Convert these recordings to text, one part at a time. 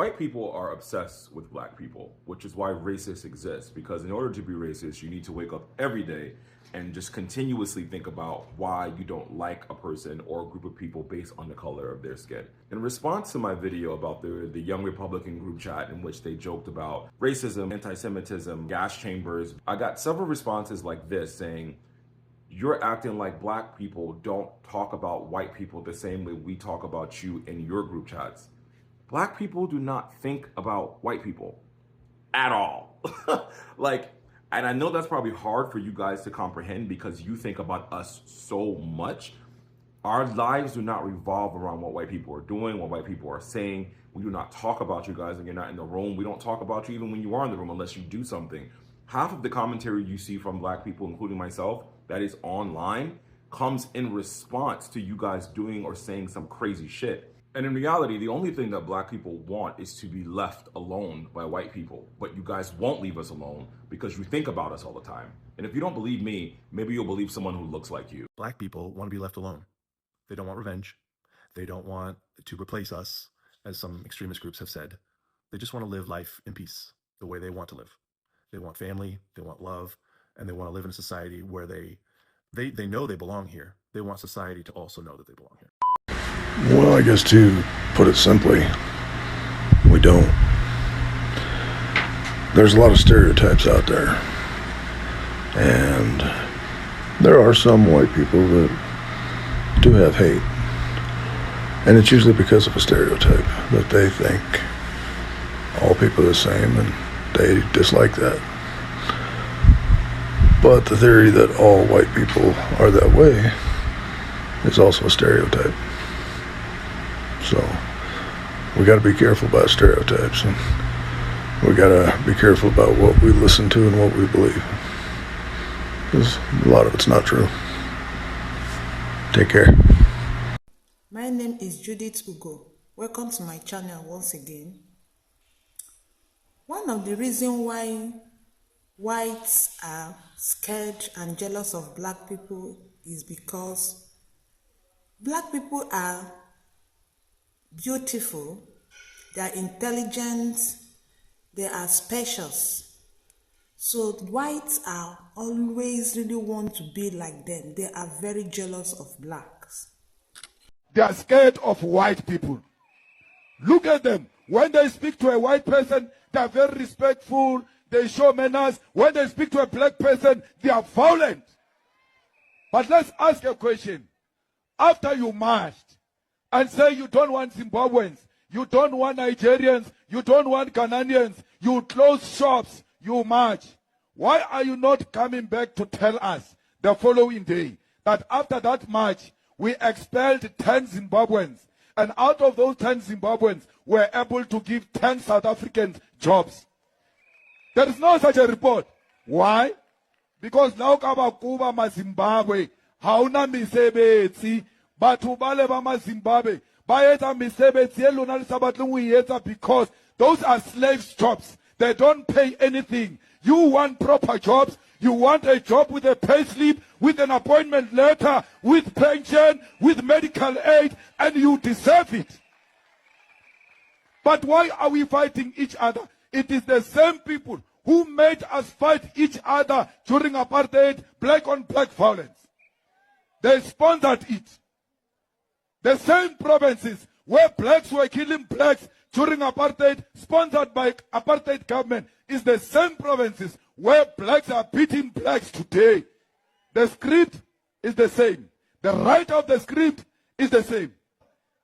White people are obsessed with black people, which is why racists exist. Because in order to be racist, you need to wake up every day and just continuously think about why you don't like a person or a group of people based on the color of their skin. In response to my video about the Young Republican group chat in which they joked about racism, anti-Semitism, gas chambers, I got several responses like this saying, "You're acting like black people don't talk about white people the same way we talk about you in your group chats." Black people do not think about white people at all. And I know that's probably hard for you guys to comprehend because you think about us so much. Our lives do not revolve around what white people are doing, what white people are saying. We do not talk about you guys when you're not in the room. We don't talk about you even when you are in the room unless you do something. Half of the commentary you see from black people, including myself, that is online, comes in response to you guys doing or saying some crazy shit. And in reality, the only thing that black people want is to be left alone by white people. But you guys won't leave us alone because you think about us all the time. And if you don't believe me, maybe you'll believe someone who looks like you. Black people want to be left alone. They don't want revenge. They don't want to replace us, as some extremist groups have said. They just want to live life in peace, the way they want to live. They want family, they want love, and they want to live in a society where they know they belong here. They want society to also know that they belong here. Well, I guess to put it simply, we don't. There's a lot of stereotypes out there. And there are some white people that do have hate. And it's usually because of a stereotype that they think all people are the same and they dislike that. But the theory that all white people are that way is also a stereotype. So we got to be careful about stereotypes, and we got to be careful about what we listen to and what we believe, because a lot of it's not true. Take care. My name is Judith Ugo. Welcome to my channel once again. One of the reasons why whites are scared and jealous of black people is because black people are beautiful, they are intelligent, they are spacious. So whites are always really want to be like them. They are very jealous of blacks. They are scared of white people. Look at them. When they speak to a white person, they are very respectful. They show manners. When they speak to a black person, they are violent. But let's ask a question. After you marched and say you don't want Zimbabweans, you don't want Nigerians, you don't want Ghanaians, you close shops, you march. Why are you not coming back to tell us the following day that after that march, we expelled 10 Zimbabweans, and out of those 10 Zimbabweans, we're able to give 10 South Africans jobs? There is no such a report. Why? Because now Kabakuba ma Zimbabwe, hauna misebetsi, batho bale ba ma Zimbabwe, ba etsa mesebetsi e lona le sa batleng ho etsa because those are slave jobs. They don't pay anything. You want proper jobs. You want a job with a pay slip, with an appointment letter, with pension, with medical aid, and you deserve it. But why are we fighting each other? It is the same people who made us fight each other during apartheid, black on black violence. They sponsored it. The same provinces where blacks were killing blacks during apartheid, sponsored by apartheid government, is the same provinces where blacks are beating blacks today. The script is the same. The writer of the script is the same.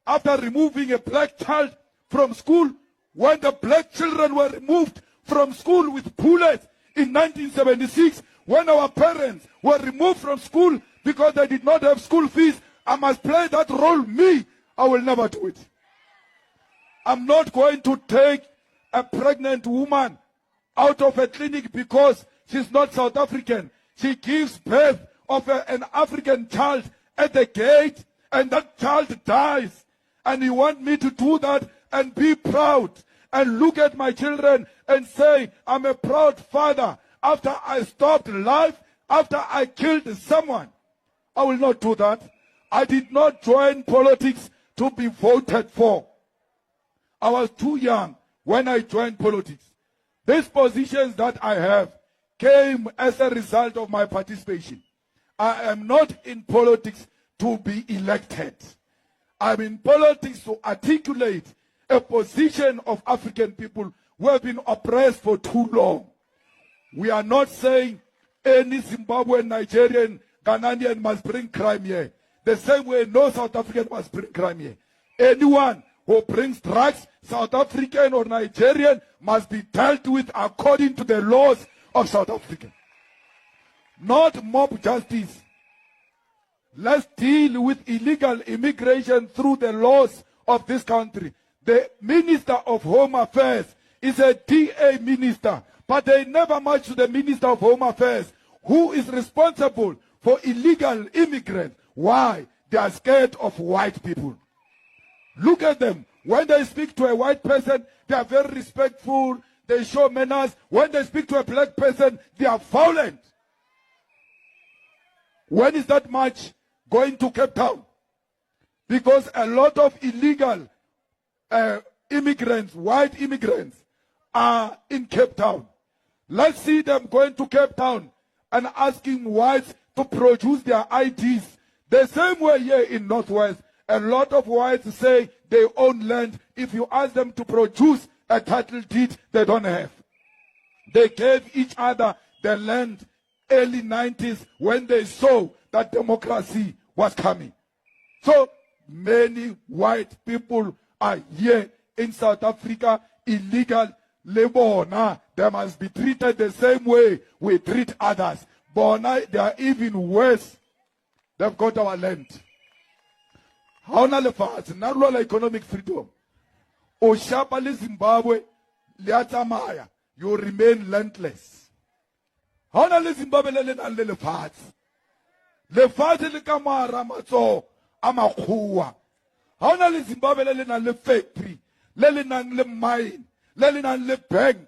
After removing a black child from school, when the black children were removed from school with bullets in 1976, when our parents were removed from school because they did not have school fees, I must play that role. Me, I will never do it. I'm not going to take a pregnant woman out of a clinic because she's not South African. She gives birth of an African child at the gate, and that child dies. And you want me to do that and be proud and look at my children and say, I'm a proud father after I stopped life, after I killed someone? I will not do that. I did not join politics to be voted for. I was too young when I joined politics. These positions that I have came as a result of my participation. I am not in politics to be elected. I'm in politics to articulate a position of African people who have been oppressed for too long. We are not saying any Zimbabwean, Nigerian, Ghanaian must bring crime here. The same way no South African must bring crime here. Anyone who brings drugs, South African or Nigerian, must be dealt with according to the laws of South Africa. Not mob justice. Let's deal with illegal immigration through the laws of this country. The Minister of Home Affairs is a DA minister, but they never match to the Minister of Home Affairs, who is responsible for illegal immigrants. Why? They are scared of white people. Look at them. When they speak to a white person, they are very respectful. They show manners. When they speak to a black person, they are violent. When is that march going to Cape Town? Because a lot of illegal immigrants, white immigrants, are in Cape Town. Let's see them going to Cape Town and asking whites to produce their IDs. The same way here in Northwest, a lot of whites say they own land. If you ask them to produce a title deed, they don't have. They gave each other the land early 90s when they saw that democracy was coming. So many white people are here in South Africa, illegal labor. They must be treated the same way we treat others. But they are even worse. They've got our land. How na lefatshe na lwa economic freedom. O shapa le Zimbabwe le a tsamaya, you remain landless. How na le Zimbabwe le nang le lefatshe. Lefatshe le ka mara matso a makhuwa. How na le Zimbabwe le nang le factory, le nang le mine, le nang le bank.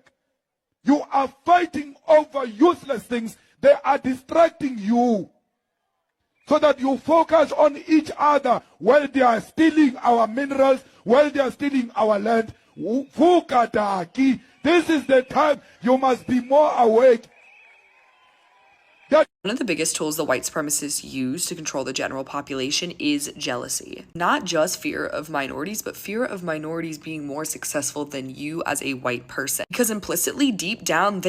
You are fighting over useless things. They are distracting you, so that you focus on each other while they are stealing our minerals, while they are stealing our land. This is the time you must be more awake. One of the biggest tools the white supremacists use to control the general population is jealousy. Not just fear of minorities, but fear of minorities being more successful than you as a white person. Because implicitly, deep down,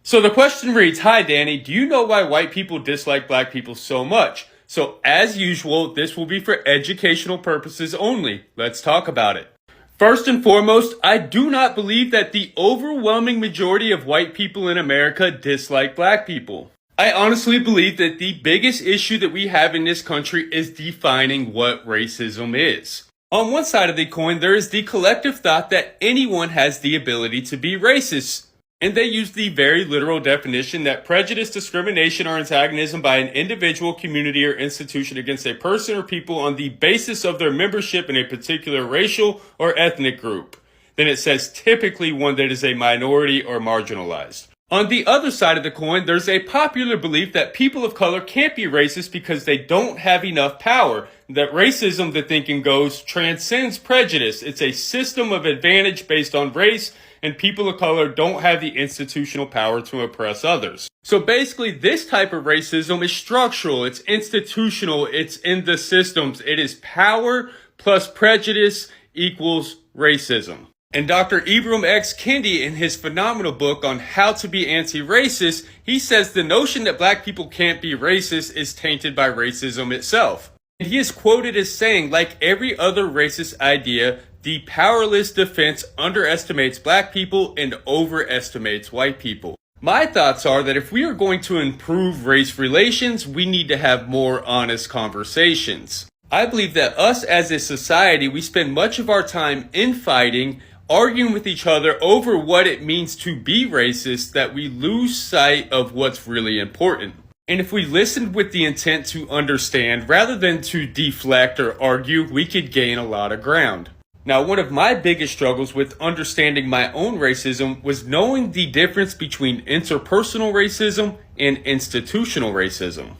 So the question reads, hi Danny, do you know why white people dislike black people so much? So as usual, this will be for educational purposes only. Let's talk about it. First and foremost, I do not believe that the overwhelming majority of white people in America dislike black people. I honestly believe that the biggest issue that we have in this country is defining what racism is. On one side of the coin, there is the collective thought that anyone has the ability to be racist. And they use the very literal definition that prejudice, discrimination, or antagonism by an individual, community, or institution against a person or people on the basis of their membership in a particular racial or ethnic group. Then it says typically one that is a minority or marginalized. On the other side of the coin, there's a popular belief that people of color can't be racist because they don't have enough power. That racism, the thinking goes, transcends prejudice. It's a system of advantage based on race, and people of color don't have the institutional power to oppress others. So basically, this type of racism is structural, it's institutional, it's in the systems. It is power plus prejudice equals racism. And Dr. Ibram X. Kendi, in his phenomenal book on how to be anti-racist, he says the notion that black people can't be racist is tainted by racism itself. And he is quoted as saying, like every other racist idea, the powerless defense underestimates black people and overestimates white people. My thoughts are that if we are going to improve race relations, we need to have more honest conversations. I believe that us as a society, we spend much of our time infighting, arguing with each other over what it means to be racist, that we lose sight of what's really important. And if we listened with the intent to understand rather than to deflect or argue, we could gain a lot of ground. Now, one of my biggest struggles with understanding my own racism was knowing the difference between interpersonal racism and institutional racism.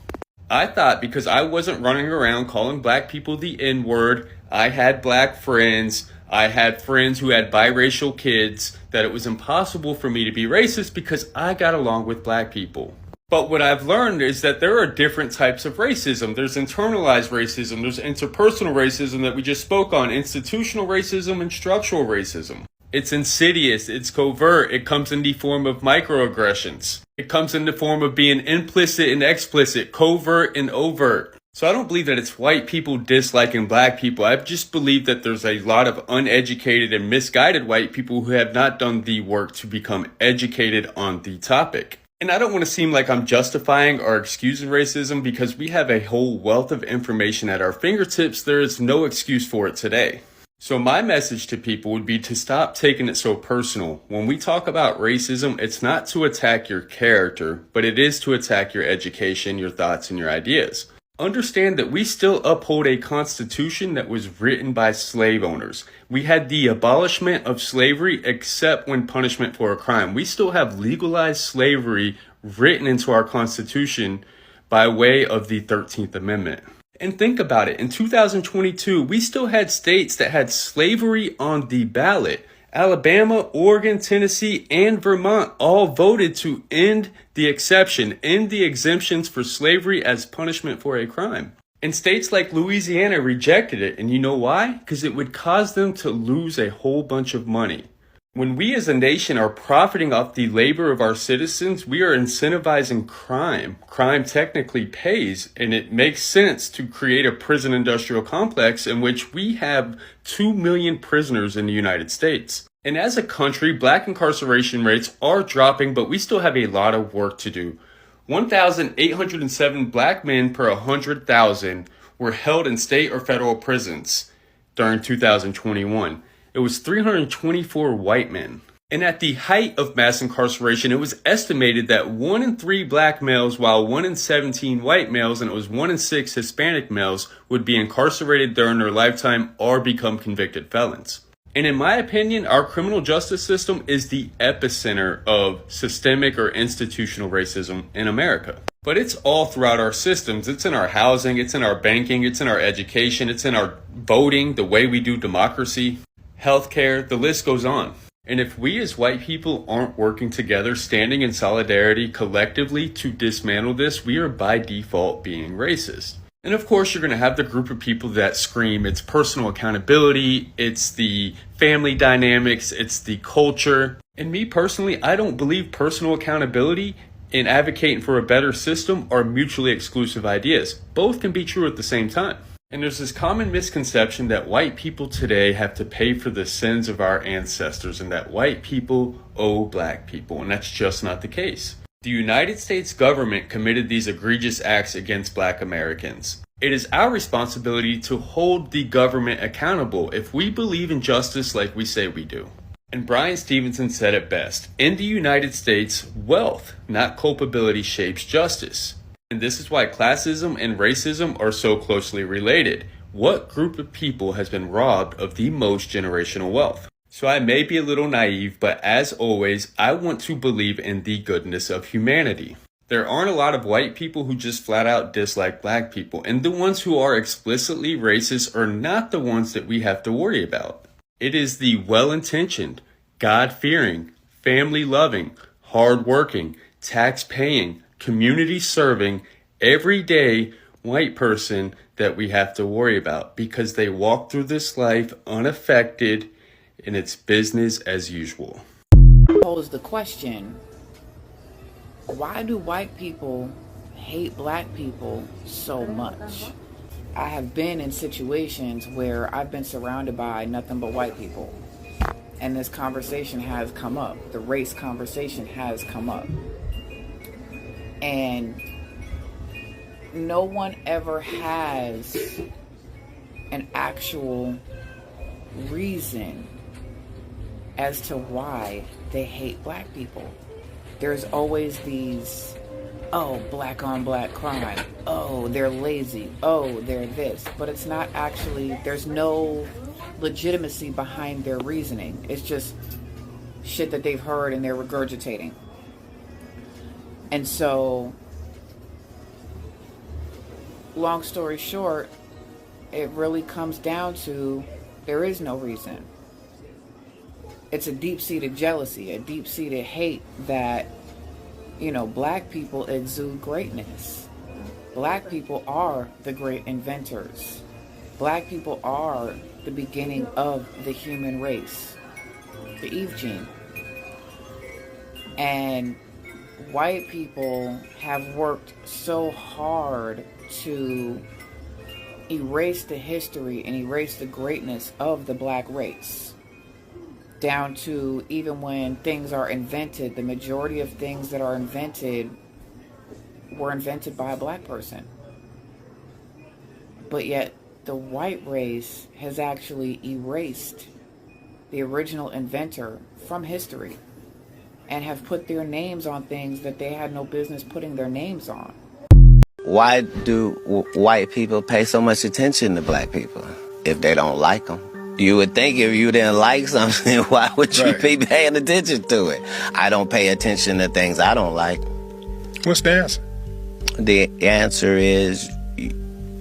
I thought because I wasn't running around calling black people the N-word, I had black friends, I had friends who had biracial kids that it was impossible for me to be racist because I got along with black people. But what I've learned is that there are different types of racism. There's internalized racism, there's interpersonal racism that we just spoke on, institutional racism and structural racism. It's insidious, it's covert, it comes in the form of microaggressions. It comes in the form of being implicit and explicit, covert and overt. So I don't believe that it's white people disliking black people. I just believe that there's a lot of uneducated and misguided white people who have not done the work to become educated on the topic. And I don't want to seem like I'm justifying or excusing racism because we have a whole wealth of information at our fingertips. There is no excuse for it today. So my message to people would be to stop taking it so personal. When we talk about racism, it's not to attack your character, but it is to attack your education, your thoughts, and your ideas. Understand that we still uphold a constitution that was written by slave owners. We had the abolishment of slavery except when punishment for a crime. We still have legalized slavery written into our constitution by way of the 13th Amendment. And think about it, in 2022, we still had states that had slavery on the ballot. Alabama, Oregon, Tennessee, and Vermont all voted to end the exception, end the exemptions for slavery as punishment for a crime. And states like Louisiana rejected it. And you know why? Because it would cause them to lose a whole bunch of money. When we as a nation are profiting off the labor of our citizens, we are incentivizing crime. Crime technically pays, and it makes sense to create a prison industrial complex in which we have 2 million prisoners in the United States. And as a country, black incarceration rates are dropping, but we still have a lot of work to do. 1,807 black men per 100,000 were held in state or federal prisons during 2021. It was 324 white men. And at the height of mass incarceration, it was estimated that 1 in 3 black males, while 1 in 17 white males, and it was 1 in 6 Hispanic males, would be incarcerated during their lifetime or become convicted felons. And in my opinion, our criminal justice system is the epicenter of systemic or institutional racism in America. But it's all throughout our systems. It's in our housing, it's in our banking, it's in our education, it's in our voting, the way we do democracy, healthcare, the list goes on. And if we as white people aren't working together, standing in solidarity collectively to dismantle this, we are by default being racist. And of course, you're going to have the group of people that scream it's personal accountability, it's the family dynamics, it's the culture. And me personally, I don't believe personal accountability and advocating for a better system are mutually exclusive ideas. Both can be true at the same time. And there's this common misconception that white people today have to pay for the sins of our ancestors and that white people owe black people. And that's just not the case. The United States government committed these egregious acts against black Americans. It is our responsibility to hold the government accountable if we believe in justice like we say we do. And Brian Stevenson said it best. In the United States, wealth, not culpability, shapes justice. And this is why classism and racism are so closely related. What group of people has been robbed of the most generational wealth? So I may be a little naive, but as always, I want to believe in the goodness of humanity. There aren't a lot of white people who just flat out dislike black people, and the ones who are explicitly racist are not the ones that we have to worry about. It is the well-intentioned, God-fearing, family-loving, hard-working, tax-paying, community-serving, everyday white person that we have to worry about because they walk through this life unaffected and it's business as usual. Pose the question, why do white people hate black people so much? I have been in situations where I've been surrounded by nothing but white people. And this conversation has come up. The race conversation has come up. And no one ever has an actual reason as to why they hate black people. There's always these, oh, black on black crime. Oh, they're lazy. Oh, they're this. But it's not actually, there's no legitimacy behind their reasoning. It's just shit that they've heard and they're regurgitating. And so, long story short, it really comes down to there is no reason. It's a deep-seated jealousy, a deep-seated hate that, you know, black people exude greatness. Black people are the great inventors. Black people are the beginning of the human race, the Eve gene. And white people have worked so hard to erase the history and erase the greatness of the black race. Down to even when things are invented, the majority of things that are invented were invented by a black person. But yet the white race has actually erased the original inventor from history and have put their names on things that they had no business putting their names on. Why do white people pay so much attention to black people if they don't like them? You would think if you didn't like something, why would you be paying attention to it? I don't pay attention to things I don't like. What's the answer? The answer is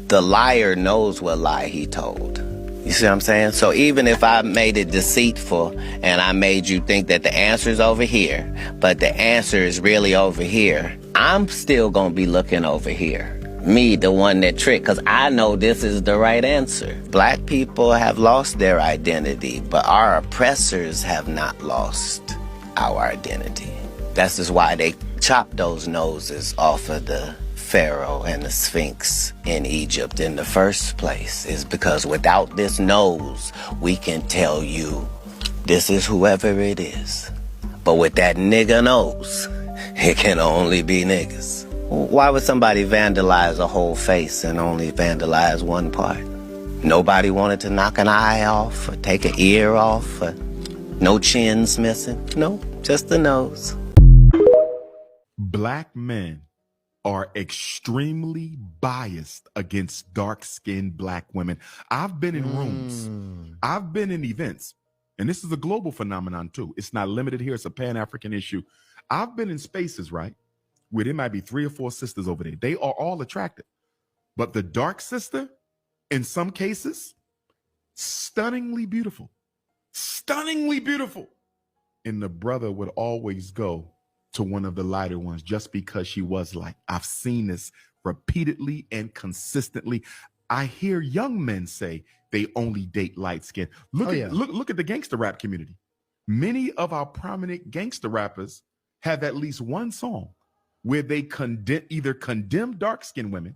the liar knows what lie he told. You see what I'm saying? So even if I made it deceitful and I made you think that the answer is over here, but the answer is really over here, I'm still going to be looking over here. Me, the one that tricked, because I know this is the right answer. Black people have lost their identity, but our oppressors have not lost our identity. That's just why they chopped those noses off of the Pharaoh and the Sphinx in Egypt in the first place, is because without this nose, we can tell you this is whoever it is. But with that nigga nose, it can only be niggas. Why would somebody vandalize a whole face and only vandalize one part? Nobody wanted to knock an eye off or take an ear off or no chins missing. No, just the nose. Black men are extremely biased against dark-skinned black women. I've been in rooms. I've been in events. And this is a global phenomenon too. It's not limited here. It's a Pan-African issue. I've been in spaces, right, where there might be 3 or 4 sisters over there. They are all attractive. But the dark sister, in some cases, stunningly beautiful. Stunningly beautiful. And the brother would always go to one of the lighter ones just because she was light. I've seen this repeatedly and consistently. I hear young men say they only date light skin. Look at the gangster rap community. Many of our prominent gangster rappers have at least one song where they either condemn dark-skinned women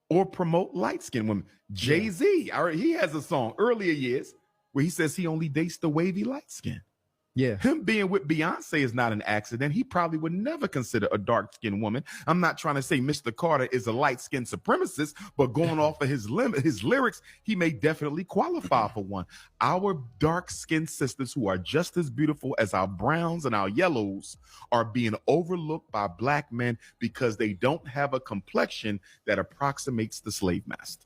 or promote light-skinned women. Jay-Z, he has a song earlier years where he says he only dates the wavy light skin. Yeah. Him being with Beyonce is not an accident. He probably would never consider a dark-skinned woman. I'm not trying to say Mr. Carter is a light-skinned supremacist, but going off of his lyrics, he may definitely qualify for one. Our dark-skinned sisters, who are just as beautiful as our browns and our yellows, are being overlooked by black men because they don't have a complexion that approximates the slave master.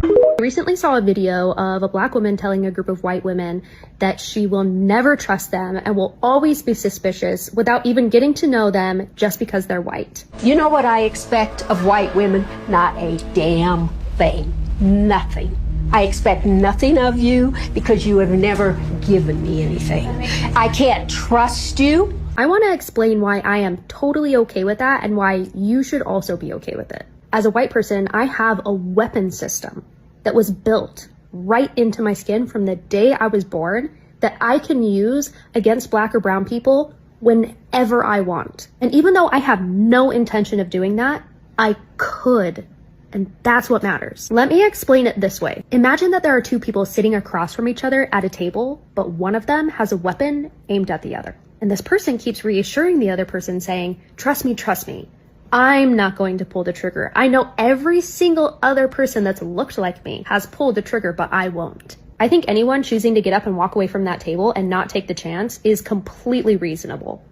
I recently saw a video of a black woman telling a group of white women that she will never trust them and will always be suspicious without even getting to know them just because they're white. You know what I expect of white women? Not a damn thing. Nothing. I expect nothing of you because you have never given me anything. I can't trust you. I want to explain why I am totally okay with that and why you should also be okay with it. As a white person, I have a weapon system that was built right into my skin from the day I was born that I can use against black or brown people whenever I want. And even though I have no intention of doing that, I could. And that's what matters. Let me explain it this way. Imagine that there are 2 people sitting across from each other at a table, but one of them has a weapon aimed at the other. And this person keeps reassuring the other person saying, trust me, trust me. I'm not going to pull the trigger. I know every single other person that's looked like me has pulled the trigger, but I won't. I think anyone choosing to get up and walk away from that table and not take the chance is completely reasonable.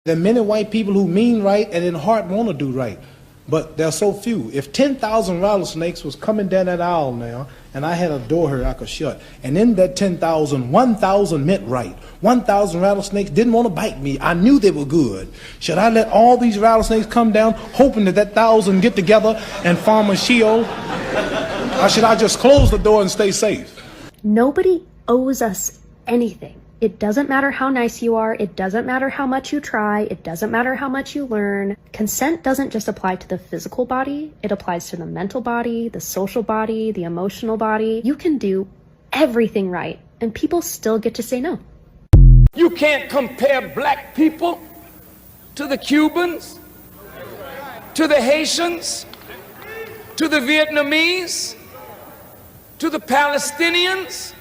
There are many white people who mean right and in heart want to do right, but there are so few. If 10,000 rattlesnakes was coming down that aisle now, and I had a door here I could shut, and in that 10,000, 1,000 meant right. 1,000 rattlesnakes didn't want to bite me. I knew they were good. Should I let all these rattlesnakes come down, hoping that 1,000 get together and form a Sheol? Or should I just close the door and stay safe? Nobody owes us anything. It doesn't matter how nice you are. It doesn't matter how much you try. It doesn't matter how much you learn. Consent doesn't just apply to the physical body. It applies to the mental body, the social body, the emotional body. You can do everything right, and people still get to say no. You can't compare black people to the Cubans, to the Haitians, to the Vietnamese, to the Palestinians,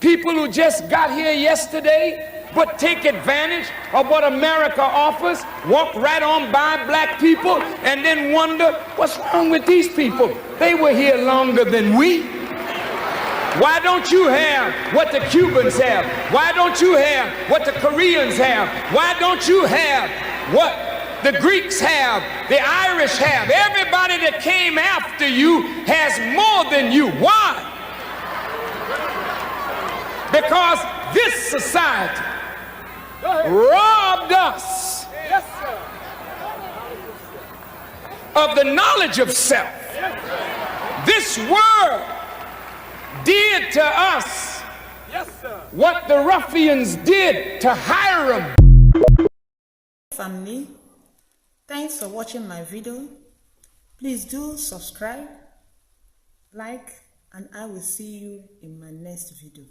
people who just got here yesterday but take advantage of what America offers, walk right on by black people and then wonder what's wrong with these people. They were here longer than we. Why don't you have what the Cubans have? Why don't you have what the Koreans have? Why don't you have what the Greeks have, the Irish have? Everybody that came after you has more than you. Why? Because this society robbed us of the knowledge of self. This world did to us what the ruffians did to Hiram. Family, thanks for watching my video. Please do subscribe, like, and I will see you in my next video.